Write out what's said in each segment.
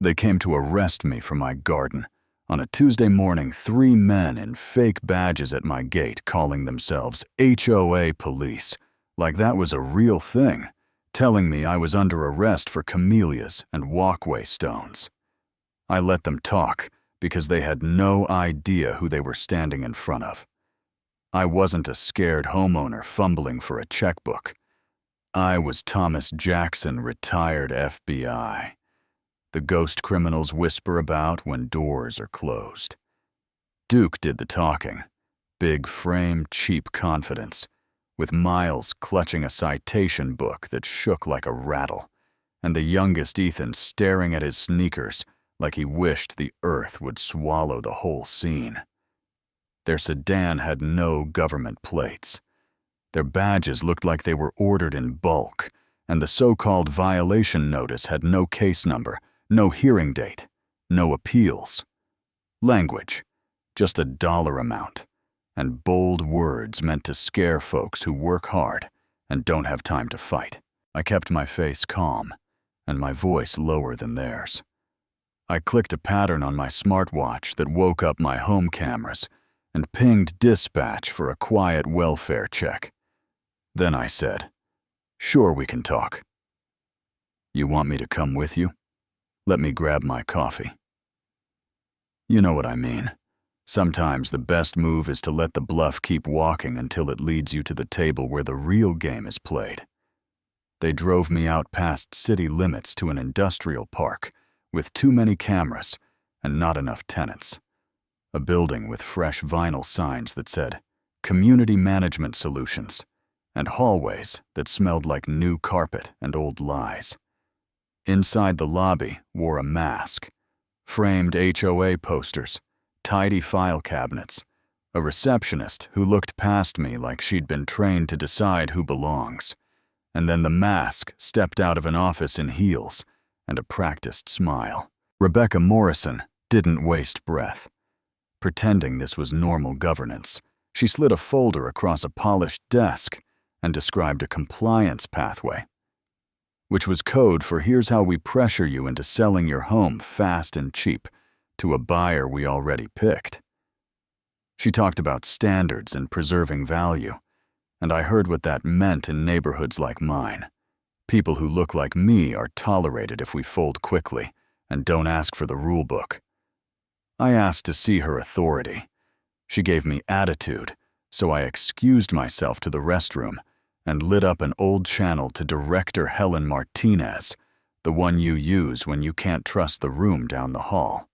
They came to arrest me from my garden. On a Tuesday morning, 3 men in fake badges at my gate calling themselves HOA police, like that was a real thing, telling me I was under arrest for camellias and walkway stones. I let them talk because they had no idea who they were standing in front of. I wasn't a scared homeowner fumbling for a checkbook. I was Thomas Jackson, retired FBI. The ghost criminals whisper about when doors are closed. Duke did the talking. Big frame, cheap confidence, with Miles clutching a citation book that shook like a rattle, and the youngest Ethan staring at his sneakers like he wished the earth would swallow the whole scene. Their sedan had no government plates. Their badges looked like they were ordered in bulk, and the so-called violation notice had no case number, no hearing date, no appeals. Language, just a dollar amount, and bold words meant to scare folks who work hard and don't have time to fight. I kept my face calm and my voice lower than theirs. I clicked a pattern on my smartwatch that woke up my home cameras and pinged dispatch for a quiet welfare check. Then I said, "Sure, we can talk. You want me to come with you? Let me grab my coffee." You know what I mean. Sometimes the best move is to let the bluff keep walking until it leads you to the table where the real game is played. They drove me out past city limits to an industrial park with too many cameras and not enough tenants. A building with fresh vinyl signs that said, "Community Management Solutions," and hallways that smelled like new carpet and old lies. Inside the lobby wore a mask, framed HOA posters, tidy file cabinets, a receptionist who looked past me like she'd been trained to decide who belongs, and then the mask stepped out of an office in heels and a practiced smile. Rebecca Morrison didn't waste breath. Pretending this was normal governance, she slid a folder across a polished desk and described a compliance pathway, which was code for here's how we pressure you into selling your home fast and cheap to a buyer we already picked. She talked about standards and preserving value, and I heard what that meant in neighborhoods like mine. People who look like me are tolerated if we fold quickly and don't ask for the rule book. I asked to see her authority. She gave me attitude, so I excused myself to the restroom and lit up an old channel to Director Helen Martinez, the one you use when you can't trust the room down the hall.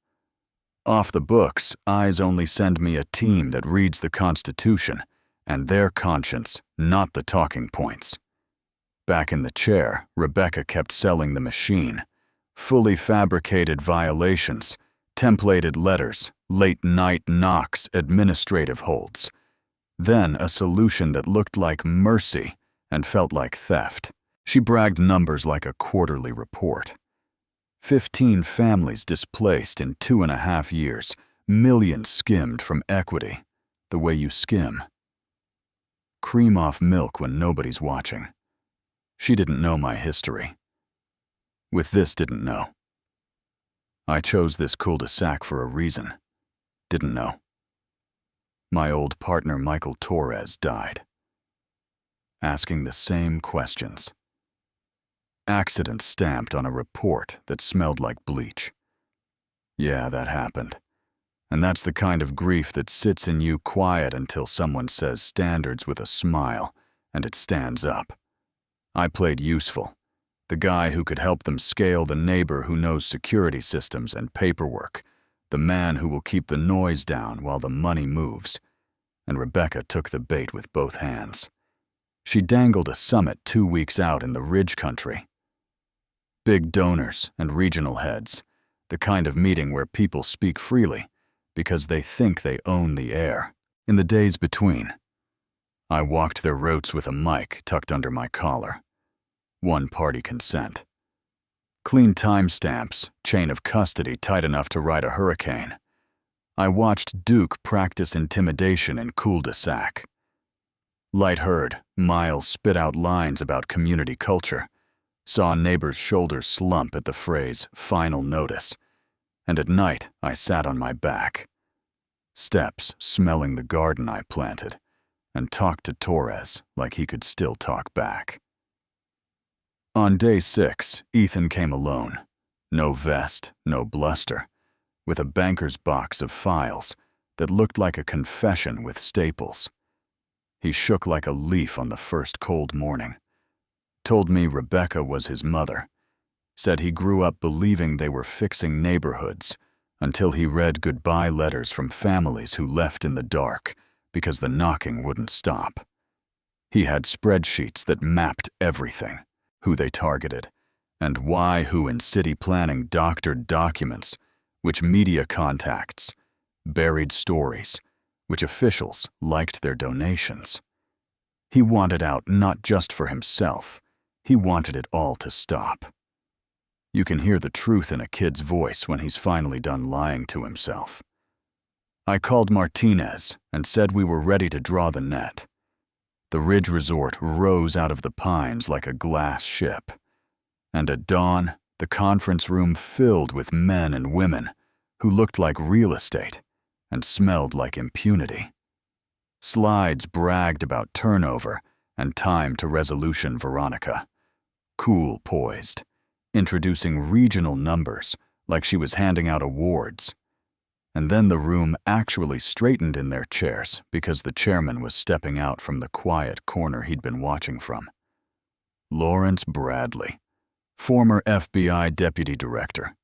Off the books, eyes only send me a team that reads the Constitution and their conscience, not the talking points. Back in the chair, Rebecca kept selling the machine. Fully fabricated violations, templated letters, late-night knocks, administrative holds. Then a solution that looked like mercy and felt like theft. She bragged numbers like a quarterly report. 15 families displaced in 2.5 years, millions skimmed from equity, the way you skim. Cream off milk when nobody's watching. She didn't know my history. With this didn't know. I chose this cul-de-sac for a reason. Didn't know. My old partner Michael Torres died. Asking the same questions. Accident stamped on a report that smelled like bleach. Yeah, that happened. And that's the kind of grief that sits in you quiet until someone says standards with a smile, and it stands up. I played useful. The guy who could help them scale, the neighbor who knows security systems and paperwork, the man who will keep the noise down while the money moves. And Rebecca took the bait with both hands. She dangled a summit 2 weeks out in the Ridge Country. Big donors and regional heads, the kind of meeting where people speak freely because they think they own the air. In the days between, I walked their routes with a mic tucked under my collar. One-party consent. Clean timestamps, chain of custody tight enough to ride a hurricane. I watched Duke practice intimidation in cul-de-sac. Light heard, Miles spit out lines about community culture, Saw neighbors' shoulders slump at the phrase, "final notice." And at night, I sat on my back. Steps smelling the garden I planted, and talked to Torres like he could still talk back. On day 6, Ethan came alone. No vest, no bluster, with a banker's box of files that looked like a confession with staples. He shook like a leaf on the first cold morning. Told me Rebecca was his mother. Said he grew up believing they were fixing neighborhoods until he read goodbye letters from families who left in the dark because the knocking wouldn't stop. He had spreadsheets that mapped everything, who they targeted, and why who in city planning doctored documents, which media contacts, buried stories, which officials liked their donations. He wanted out not just for himself, he wanted it all to stop. You can hear the truth in a kid's voice when he's finally done lying to himself. I called Martinez and said we were ready to draw the net. The Ridge Resort rose out of the pines like a glass ship. And at dawn, the conference room filled with men and women who looked like real estate and smelled like impunity. Slides bragged about turnover and time to resolution. Veronica, cool poised, introducing regional numbers like she was handing out awards. And then the room actually straightened in their chairs because the chairman was stepping out from the quiet corner he'd been watching from. Lawrence Bradley, former FBI deputy director.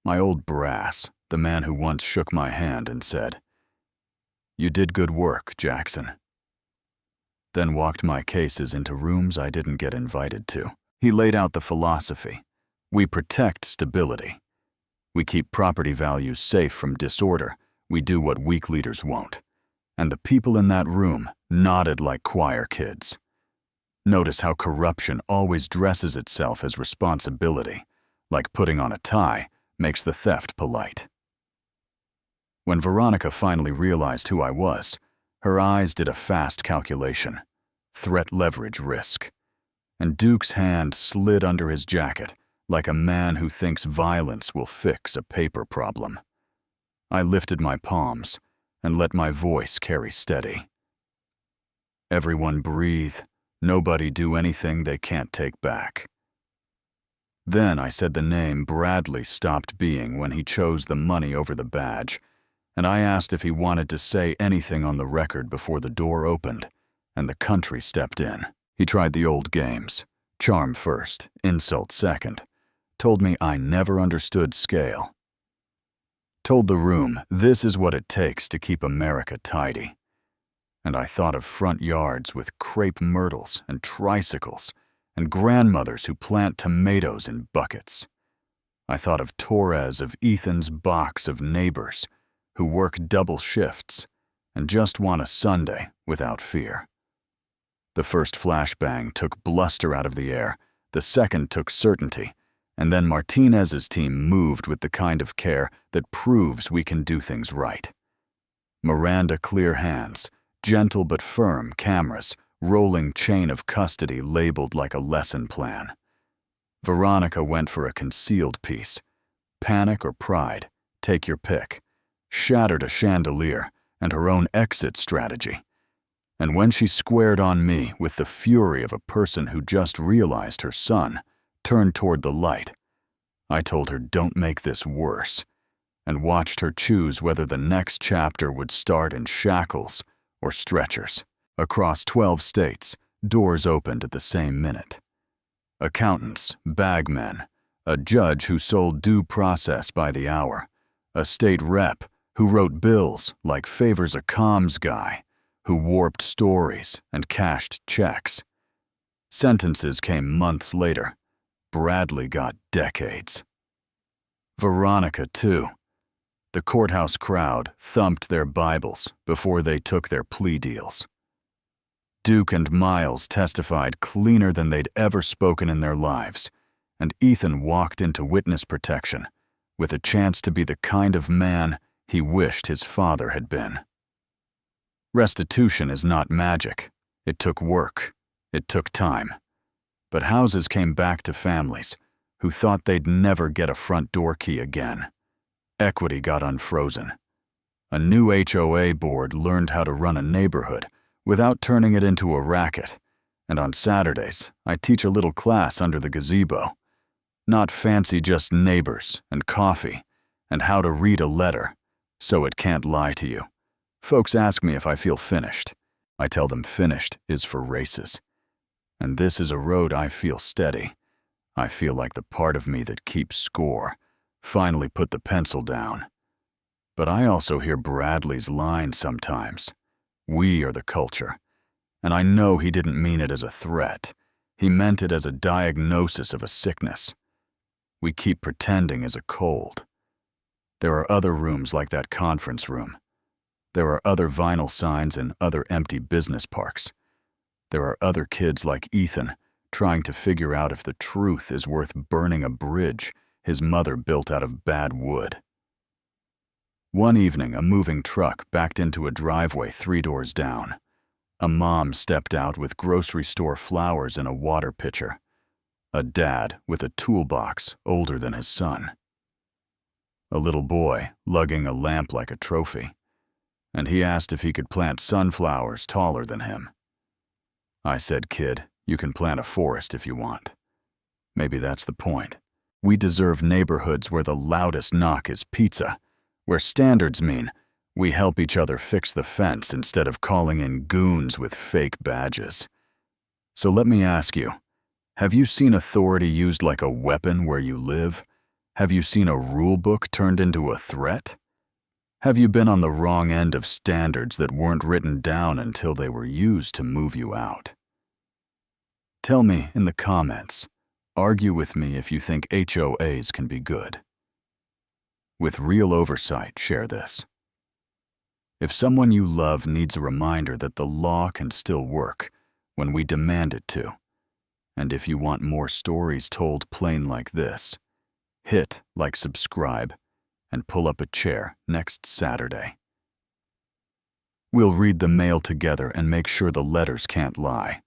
My old brass, the man who once shook my hand and said, "You did good work, Jackson." Then walked my cases into rooms I didn't get invited to. He laid out the philosophy. We protect stability. We keep property values safe from disorder. We do what weak leaders won't. And the people in that room nodded like choir kids. Notice how corruption always dresses itself as responsibility, like putting on a tie makes the theft polite. When Veronica finally realized who I was, her eyes did a fast calculation. Threat, leverage, risk. And Duke's hand slid under his jacket like a man who thinks violence will fix a paper problem. I lifted my palms and let my voice carry steady. Everyone breathe. Nobody do anything they can't take back. Then I said the name Bradley stopped being when he chose the money over the badge, and I asked if he wanted to say anything on the record before the door opened and the country stepped in. He tried the old games. Charm first, insult second. Told me I never understood scale. Told the room this is what it takes to keep America tidy. And I thought of front yards with crepe myrtles and tricycles and grandmothers who plant tomatoes in buckets. I thought of Torres of Ethan's box of neighbors who work double shifts and just want a Sunday without fear. The first flashbang took bluster out of the air, the second took certainty, and then Martinez's team moved with the kind of care that proves we can do things right. Miranda clear hands, gentle but firm cameras, rolling chain of custody labeled like a lesson plan. Veronica went for a concealed piece. Panic or pride, take your pick. Shattered a chandelier and her own exit strategy. And when she squared on me with the fury of a person who just realized her son turned toward the light, I told her don't make this worse, and watched her choose whether the next chapter would start in shackles or stretchers. Across 12 states, doors opened at the same minute. Accountants, bagmen, a judge who sold due process by the hour, a state rep who wrote bills like favors a comms guy, who warped stories and cashed checks. Sentences came months later. Bradley got decades. Veronica, too. The courthouse crowd thumped their Bibles before they took their plea deals. Duke and Miles testified cleaner than they'd ever spoken in their lives, and Ethan walked into witness protection with a chance to be the kind of man he wished his father had been. Restitution is not magic. It took work. It took time. But houses came back to families who thought they'd never get a front door key again. Equity got unfrozen. A new HOA board learned how to run a neighborhood without turning it into a racket. And on Saturdays, I teach a little class under the gazebo. Not fancy, just neighbors and coffee and how to read a letter so it can't lie to you. Folks ask me if I feel finished. I tell them finished is for races. And this is a road I feel steady. I feel like the part of me that keeps score finally put the pencil down. But I also hear Bradley's line sometimes. We are the culture. And I know he didn't mean it as a threat. He meant it as a diagnosis of a sickness. We keep pretending as a cold. There are other rooms like that conference room. There are other vinyl signs in other empty business parks. There are other kids like Ethan trying to figure out if the truth is worth burning a bridge his mother built out of bad wood. One evening, a moving truck backed into a driveway 3 doors down. A mom stepped out with grocery store flowers in a water pitcher. A dad with a toolbox older than his son. A little boy lugging a lamp like a trophy. And he asked if he could plant sunflowers taller than him. I said, "Kid, you can plant a forest if you want." Maybe that's the point. We deserve neighborhoods where the loudest knock is pizza, where standards mean we help each other fix the fence instead of calling in goons with fake badges. So let me ask you, have you seen authority used like a weapon where you live? Have you seen a rule book turned into a threat? Have you been on the wrong end of standards that weren't written down until they were used to move you out? Tell me in the comments. Argue with me if you think HOAs can be good. With real oversight, share this. If someone you love needs a reminder that the law can still work when we demand it to, and if you want more stories told plain like this, hit like subscribe and pull up a chair next Saturday. We'll read the mail together and make sure the letters can't lie.